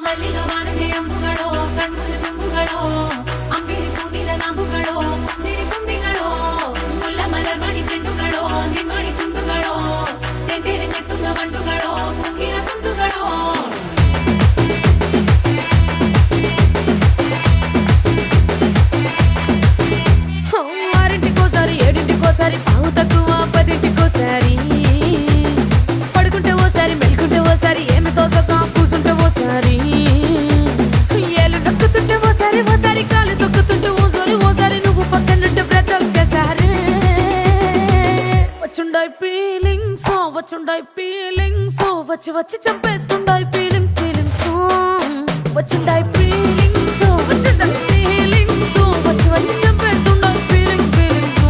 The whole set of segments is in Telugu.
ಅಂಬುಗಳೋ ಕಣ್ಣುಗಳ ತುಂಬುಗಳೋ ಅಂಬಿಳಿ ಕೂದಿನ ನಂಬುಗಳೋ ಮುಂಜಿರಿ ತುಂಬಿಗಳೋ ಮುಲ್ಲ ಮಲರ್ ಮಣಿ ಚೆಂಡುಗಳೋ ನಿನ್ಮಣಿ ಚುಂಡುಗಳೋ ತೆಂದೇರಿ ತೆತ್ತುಂಗ ಮಂಟುಗಳೋ ಮುಂಗಿನ ತುಂಡುಗಳೋ ఆరింటికోసారి ఏడింటికోసారి పావు తక్కువ పదింటికోసారి పడుకుంటే ఓసారి మెలుకుంటే ఓసారి ఏమి తోసక కూసుంటే ఓసారి ఏలు నొక్కుతుంటే ఓసారి ఓసారి కాలు తొక్కుతుంటే ఓసారి నువ్వు పక్కనుంటే బ్రతొక్కసారి వచ్చుండాయి ఫీలింగ్స్ వచ్చి వచ్చి చంపేస్తుండాయి ఫీలింగ్స్ వచ్చుండాయి ఫీలింగ్స్ వచ్చి వచ్చి చంపేస్తుండాయి ఫీలింగ్స్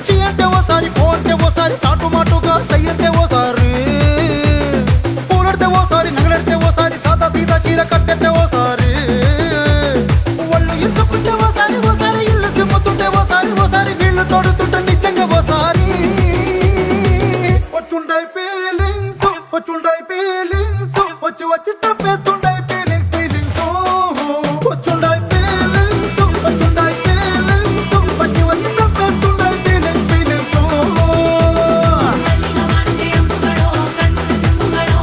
చీ అంటే ఓసారి పో అంటే ఓసారి చాటు మాటుగా సై అంటే ఓసారి పూలడితే ఓసారి నగలడితే ఓసారి సాదా సీదా చీర కట్టెత్తే ఓసారి ఒళ్ళు ఇరుసుకుంటే ఓసారి ఇల్లు సిమ్ముతుంటే ఓసారి నీళ్లు తోడుతుంటే నిజంగా ఓసారి వచ్చుండాయి ఫీలింగ్స్ వచ్చి వచ్చి తప్పేస్తుండాయి ఫీలింగ్స్ వచ్చుండాయి ఫీలింగ్స్ వచ్చి వచ్చి తప్పేస్తుండాయి ఫీలింగ్స్ మల్లిగా వాడితే అంబుಗಳೋ కಣ್ಣుల తుంబుಗಳೋ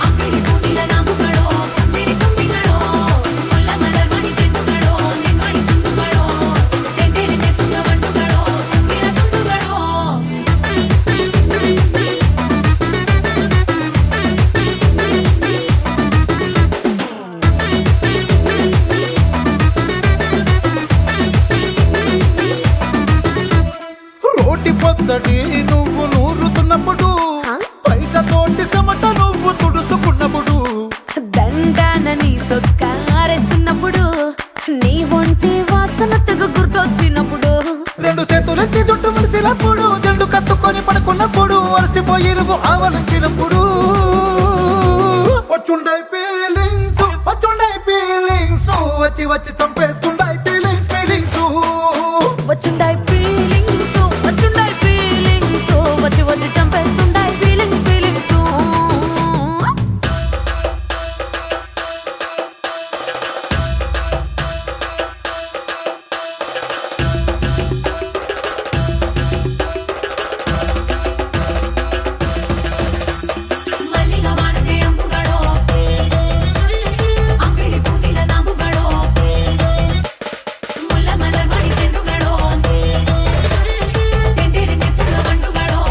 అంబిಳಿ ಕೂದಿನ ನಂಬುಗಳೋ ಮುಂಜಿರಿ ತುಂಬಿಗಳೋ ಮುಲ್ಲ ಮಲರ್ ಮಣಿ ಚೆಂಡುಗಳೋ ನಿನ್ಮಣಿ ಚುಂಡುಗಳೋ ತೆಂದೇರಿ ತೆತ್ತುಂಗ ಮಂಟುಗಳೋ ಮುಂಗಿನ ತುಂಡುಗಳೋ రోటి పచ్చడి నువ్వు నూరుతున్నప్పుడు బయట తోటి సమట నువ్వు తుడుచుకున్నప్పుడు దండానని సొక్కారేస్తున్నప్పుడు నీ ఒంటి వాసన తెగ గుర్తొచ్చినప్పుడు రెండు చేతులెత్తి జుట్టు ములిసినప్పుడు జండు కత్తుకొని పడుకున్నప్పుడు అలసిపోయి నువ్వు ఆవలించినప్పుడు వచ్చుండాయి ఫీలింగ్స్ వచ్చి వచ్చి చంపేస్తుండాయి ఫీలింగ్స్ వచ్చుండాయి ఫీలింగ్స్ వచ్చి వచ్చి చంపేస్తుండాయి ఫీలింగ్స్ మల్లిగా వాడితే అంబుಗಳೋ అంబిಳಿ ಕೂದಿನ ನಂಬುಗಳೋ ಮುಲ್ಲ ಮಲರ್ ಮಣಿ ಚೆಂಡುಗಳೋ ತೆಂದೇರಿ ತೆತ್ತುಂಗ ಮಂಟುಗಳೋ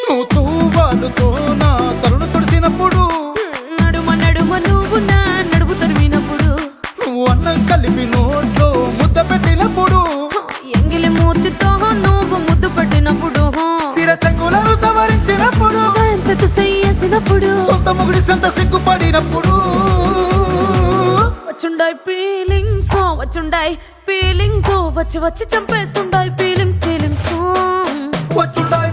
నువ్వు తూవాలుతో నా తరుణు తుడిసినప్పుడు నడుమ నువ్వు నా నడుపు తరిమినప్పుడు నువ్వు అన్నం కలిపి నోట్లో ముద్ద పెట్టినప్పుడు ఎంగిలి మూతితో నువ్వు ముద్దు పెట్టినప్పుడు శిరసంగులను సవరించినప్పుడు సైన్సెతు చెయ్యేసినప్పుడు సొంత ముగుడి సొంత సిగ్గుపడినప్పుడు వచ్చుండాయి ఫీలింగ్స్ వచ్చి వచ్చి చంపేస్తుండాయి ఫీలింగ్స్ వచ్చుండాయి